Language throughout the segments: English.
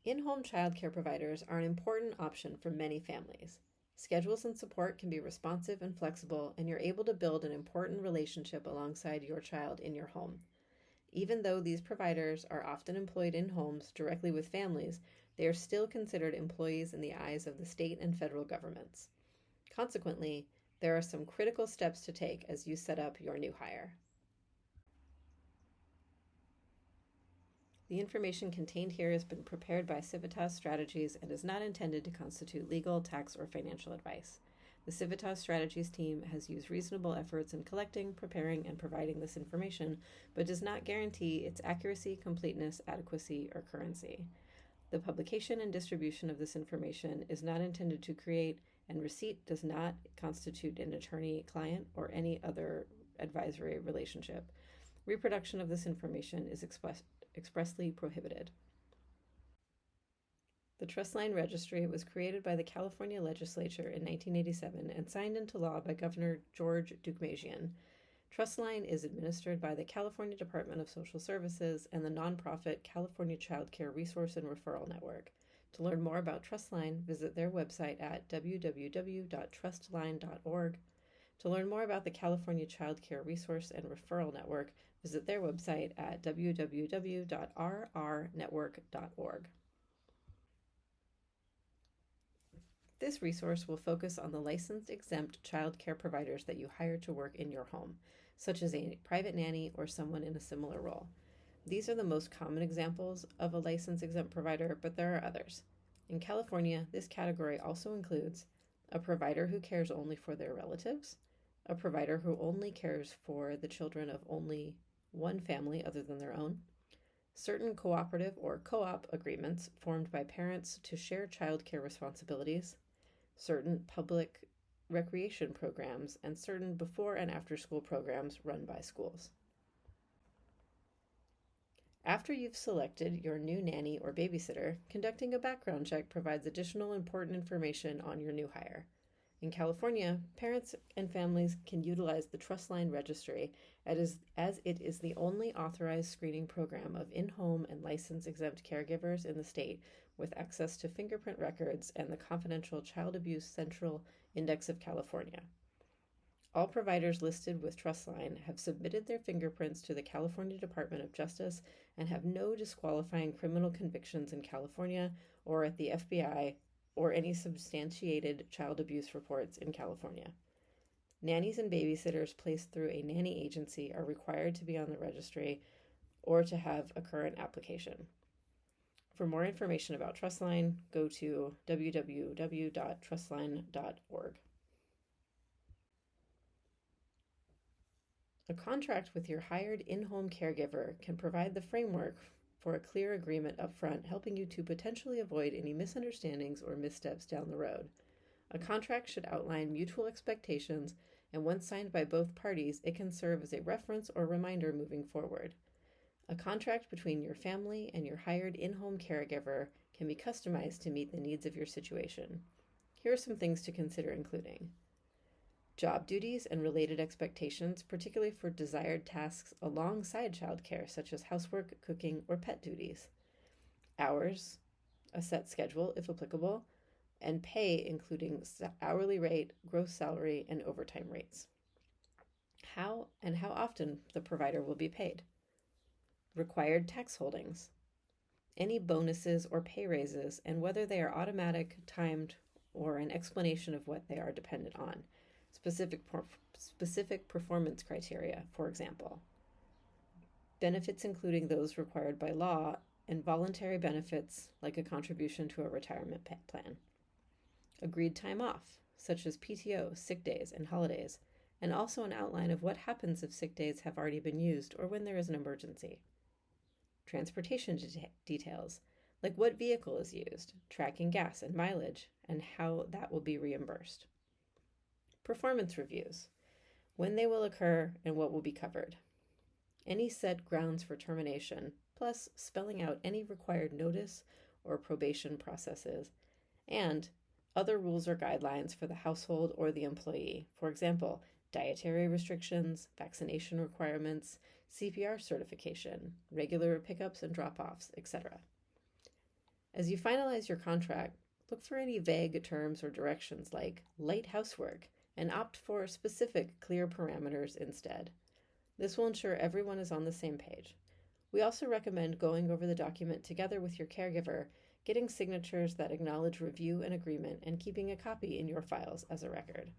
In-home childcare providers are an important option for many families. Schedules and support can be responsive and flexible, and you're able to build an important relationship alongside your child in your home. Even though these providers are often employed in homes directly with families, they are still considered employees in the eyes of the state and federal governments. Consequently, there are some critical steps to take as you set up your new hire. The information contained here has been prepared by Civitas Strategies and is not intended to constitute legal, tax, or financial advice. The Civitas Strategies team has used reasonable efforts in collecting, preparing, and providing this information, but does not guarantee its accuracy, completeness, adequacy, or currency. The publication and distribution of this information is not intended to create, and receipt does not constitute an attorney-client or any other advisory relationship. Reproduction of this information is expressly prohibited. The Trustline Registry was created by the California Legislature in 1987 and signed into law by Governor George Deukmejian. Trustline is administered by the California Department of Social Services and the nonprofit California Child Care Resource and Referral Network. To learn more about Trustline, visit their website at www.trustline.org. To learn more about the California Child Care Resource and Referral Network, visit their website at www.rrnetwork.org. This resource will focus on the licensed exempt child care providers that you hire to work in your home, such as a private nanny or someone in a similar role. These are the most common examples of a licensed exempt provider, but there are others. In California, this category also includes a provider who cares only for their relatives, a provider who only cares for the children of only one family other than their own, certain cooperative or co-op agreements formed by parents to share child care responsibilities, certain public recreation programs, and certain before and after school programs run by schools. After you've selected your new nanny or babysitter, conducting a background check provides additional important information on your new hire. In California, parents and families can utilize the Trustline Registry as it is the only authorized screening program of in-home and license-exempt caregivers in the state with access to fingerprint records and the confidential Child Abuse Central Index of California. All providers listed with Trustline have submitted their fingerprints to the California Department of Justice and have no disqualifying criminal convictions in California or at the FBI or any substantiated child abuse reports in California. Nannies and babysitters placed through a nanny agency are required to be on the registry or to have a current application. For more information about Trustline, go to www.trustline.org. A contract with your hired in-home caregiver can provide the framework for a clear agreement upfront, helping you to potentially avoid any misunderstandings or missteps down the road. A contract should outline mutual expectations, and once signed by both parties, it can serve as a reference or reminder moving forward. A contract between your family and your hired in-home caregiver can be customized to meet the needs of your situation. Here are some things to consider including job duties and related expectations, particularly for desired tasks alongside childcare, such as housework, cooking, or pet duties. Hours, a set schedule if applicable, and pay including hourly rate, gross salary, and overtime rates. How often the provider will be paid. Required tax holdings. Any bonuses or pay raises, and whether they are automatic, timed, or an explanation of what they are dependent on. Specific performance criteria, for example. Benefits including those required by law, and voluntary benefits like a contribution to a retirement plan. Agreed time off, such as PTO, sick days, and holidays, and also an outline of what happens if sick days have already been used or when there is an emergency. Transportation details, like what vehicle is used, tracking gas and mileage, and how that will be reimbursed. Performance reviews, when they will occur and what will be covered. Any set grounds for termination, plus spelling out any required notice or probation processes, and other rules or guidelines for the household or the employee. For example, dietary restrictions, vaccination requirements, CPR certification, regular pickups and drop-offs, etc. As you finalize your contract, look for any vague terms or directions like light housework and opt for specific, clear parameters instead. This will ensure everyone is on the same page. We also recommend going over the document together with your caregiver, getting signatures that acknowledge review and agreement, and keeping a copy in your files as a record.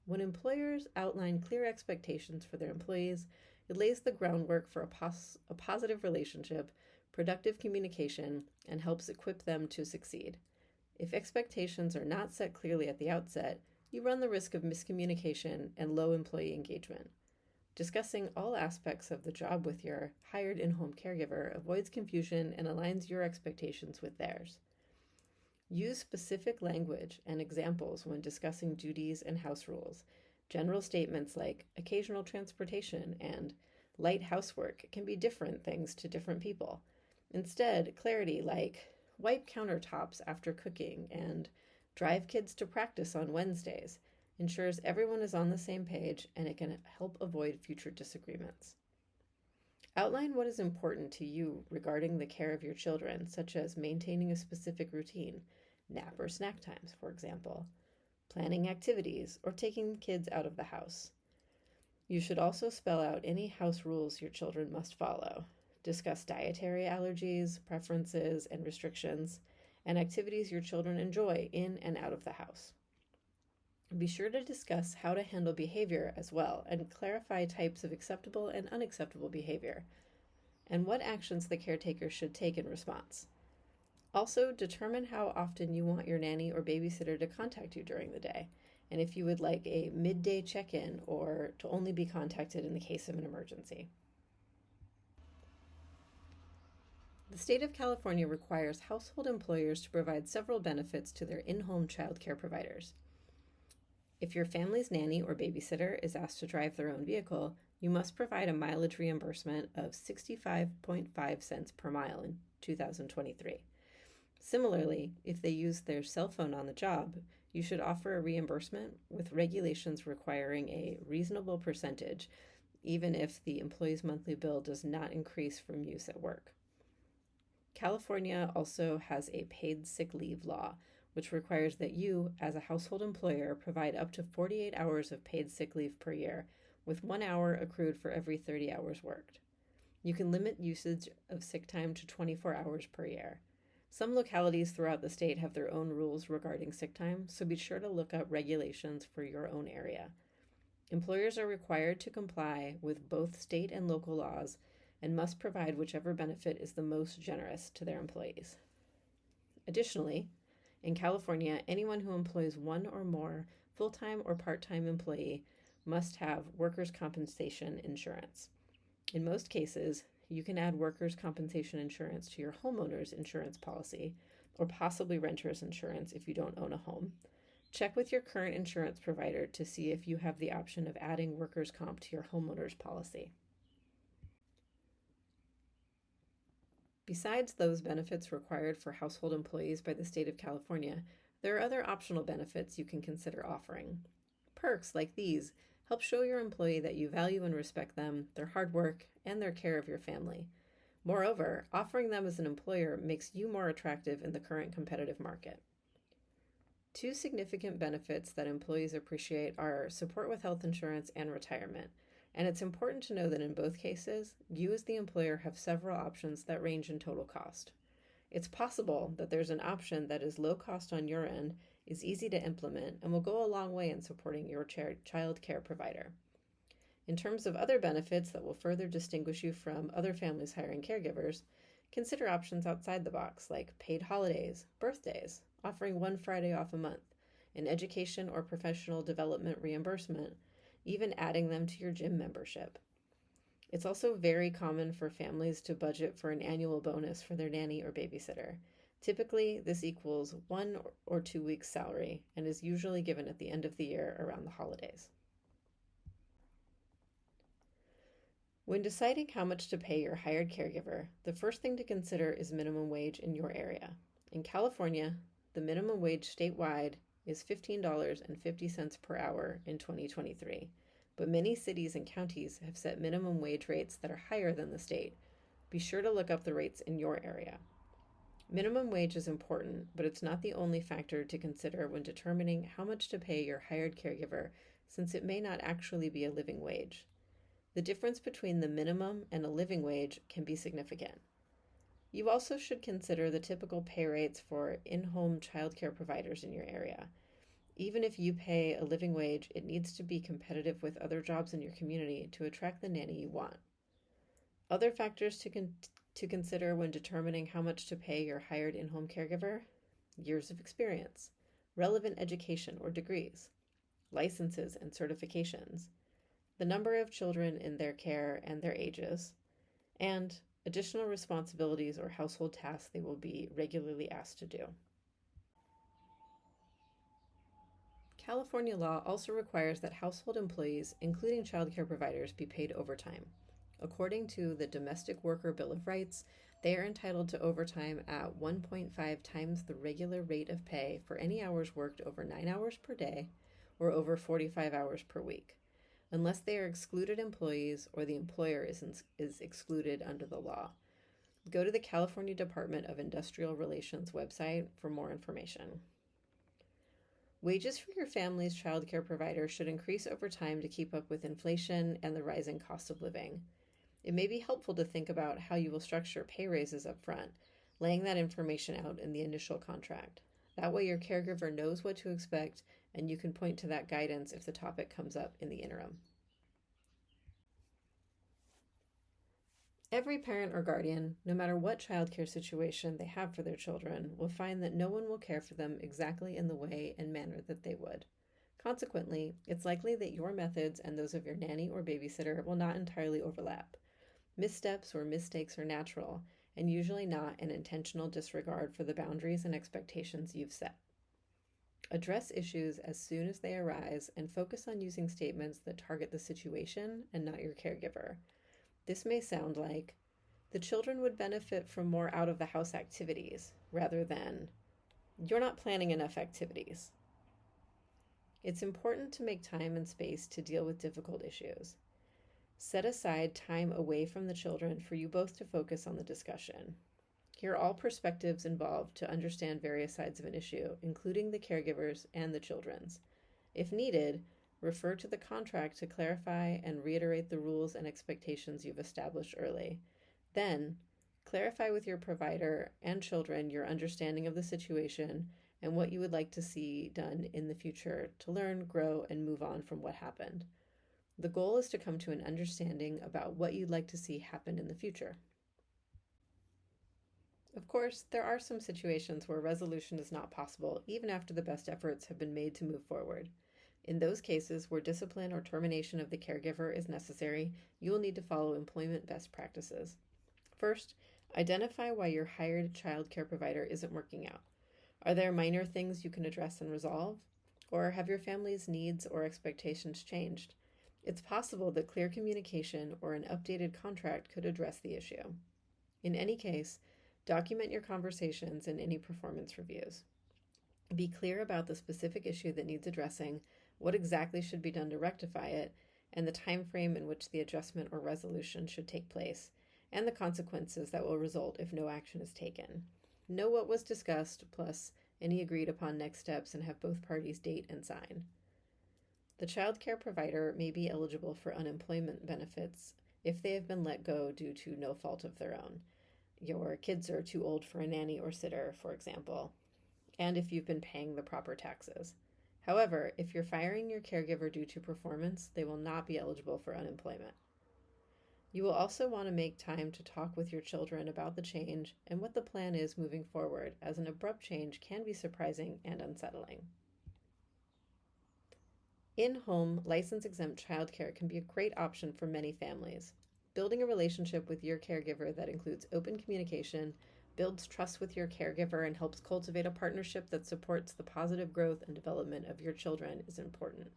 When employers outline clear expectations for their employees, it lays the groundwork for a positive relationship, productive communication, and helps equip them to succeed. If expectations are not set clearly at the outset, you run the risk of miscommunication and low employee engagement. Discussing all aspects of the job with your hired in-home caregiver avoids confusion and aligns your expectations with theirs. Use specific language and examples when discussing duties and house rules. General statements like occasional transportation and light housework can be different things to different people. Instead, clarity like wipe countertops after cooking and drive kids to practice on Wednesdays ensures everyone is on the same page, and it can help avoid future disagreements. Outline what is important to you regarding the care of your children, such as maintaining a specific routine, nap or snack times, for example, planning activities, or taking kids out of the house. You should also spell out any house rules your children must follow. Discuss dietary allergies, preferences, and restrictions, and activities your children enjoy in and out of the house. Be sure to discuss how to handle behavior as well and clarify types of acceptable and unacceptable behavior, and what actions the caretaker should take in response. Also, determine how often you want your nanny or babysitter to contact you during the day, and if you would like a midday check-in or to only be contacted in the case of an emergency. The state of California requires household employers to provide several benefits to their in-home child care providers. If your family's nanny or babysitter is asked to drive their own vehicle, you must provide a mileage reimbursement of 65.5 cents per mile in 2023. Similarly, if they use their cell phone on the job, you should offer a reimbursement with regulations requiring a reasonable percentage, even if the employee's monthly bill does not increase from use at work. California also has a paid sick leave law, which requires that you, as a household employer, provide up to 48 hours of paid sick leave per year, with 1 hour accrued for every 30 hours worked. You can limit usage of sick time to 24 hours per year. Some localities throughout the state have their own rules regarding sick time, so be sure to look up regulations for your own area. Employers are required to comply with both state and local laws and must provide whichever benefit is the most generous to their employees. Additionally, in California, anyone who employs one or more full-time or part-time employee must have workers' compensation insurance. In most cases, you can add workers' compensation insurance to your homeowner's insurance policy, or possibly renter's insurance if you don't own a home. Check with your current insurance provider to see if you have the option of adding workers' comp to your homeowner's policy. Besides those benefits required for household employees by the state of California, there are other optional benefits you can consider offering. Perks like these help show your employee that you value and respect them, their hard work, and their care of your family. Moreover, offering them as an employer makes you more attractive in the current competitive market. Two significant benefits that employees appreciate are support with health insurance and retirement. And it's important to know that in both cases, you as the employer have several options that range in total cost. It's possible that there's an option that is low cost on your end, is easy to implement, and will go a long way in supporting your child care provider. In terms of other benefits that will further distinguish you from other families hiring caregivers, consider options outside the box like paid holidays, birthdays, offering 1 Friday off a month, an education or professional development reimbursement, even adding them to your gym membership. It's also very common for families to budget for an annual bonus for their nanny or babysitter. Typically, this equals 1 or 2 weeks' salary and is usually given at the end of the year around the holidays. When deciding how much to pay your hired caregiver, the first thing to consider is minimum wage in your area. In California, the minimum wage statewide is $15.50 per hour in 2023, but many cities and counties have set minimum wage rates that are higher than the state. Be sure to look up the rates in your area. Minimum wage is important, but it's not the only factor to consider when determining how much to pay your hired caregiver, since it may not actually be a living wage. The difference between the minimum and a living wage can be significant. You also should consider the typical pay rates for in-home childcare providers in your area. Even if you pay a living wage, it needs to be competitive with other jobs in your community to attract the nanny you want. Other factors to consider when determining how much to pay your hired in-home caregiver: years of experience, relevant education or degrees, licenses and certifications, the number of children in their care and their ages, and additional responsibilities or household tasks they will be regularly asked to do. California law also requires that household employees, including childcare providers, be paid overtime. According to the Domestic Worker Bill of Rights, they are entitled to overtime at 1.5 times the regular rate of pay for any hours worked over 9 hours per day or over 45 hours per week, unless they are excluded employees or the employer is excluded under the law. Go to the California Department of Industrial Relations website for more information. Wages for your family's childcare provider should increase over time to keep up with inflation and the rising cost of living. It may be helpful to think about how you will structure pay raises up front, laying that information out in the initial contract. That way your caregiver knows what to expect and you can point to that guidance if the topic comes up in the interim. Every parent or guardian, no matter what childcare situation they have for their children, will find that no one will care for them exactly in the way and manner that they would. Consequently, it's likely that your methods and those of your nanny or babysitter will not entirely overlap. Missteps or mistakes are natural, and usually not an intentional disregard for the boundaries and expectations you've set. Address issues as soon as they arise and focus on using statements that target the situation and not your caregiver. This may sound like, "The children would benefit from more out-of-the-house activities," rather than, "You're not planning enough activities." It's important to make time and space to deal with difficult issues. Set aside time away from the children for you both to focus on the discussion. Hear all perspectives involved to understand various sides of an issue, including the caregivers and the children's. If needed, refer to the contract to clarify and reiterate the rules and expectations you've established early. Then, clarify with your provider and children your understanding of the situation and what you would like to see done in the future to learn, grow, and move on from what happened. The goal is to come to an understanding about what you'd like to see happen in the future. Of course, there are some situations where resolution is not possible even after the best efforts have been made to move forward. In those cases where discipline or termination of the caregiver is necessary, you will need to follow employment best practices. First, identify why your hired child care provider isn't working out. Are there minor things you can address and resolve? Or have your family's needs or expectations changed? It's possible that clear communication or an updated contract could address the issue. In any case, document your conversations and any performance reviews. Be clear about the specific issue that needs addressing, what exactly should be done to rectify it, and the time frame in which the adjustment or resolution should take place, and the consequences that will result if no action is taken. Know what was discussed, plus any agreed upon next steps, and have both parties date and sign. The child care provider may be eligible for unemployment benefits if they have been let go due to no fault of their own. Your kids are too old for a nanny or sitter, for example, and if you've been paying the proper taxes. However, if you're firing your caregiver due to performance, they will not be eligible for unemployment. You will also want to make time to talk with your children about the change and what the plan is moving forward, as an abrupt change can be surprising and unsettling. In-home, license-exempt childcare can be a great option for many families. Building a relationship with your caregiver that includes open communication, builds trust with your caregiver, and helps cultivate a partnership that supports the positive growth and development of your children is important.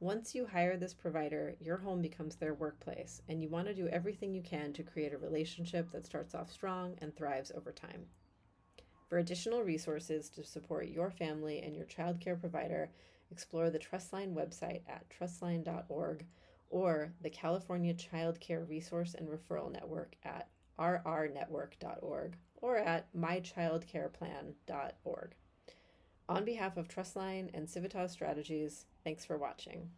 Once you hire this provider, your home becomes their workplace, and you want to do everything you can to create a relationship that starts off strong and thrives over time. For additional resources to support your family and your child care provider, explore the Trustline website at trustline.org or the California Child Care Resource and Referral Network at rrnetwork.org or at mychildcareplan.org. On behalf of Trustline and Civitas Strategies, thanks for watching.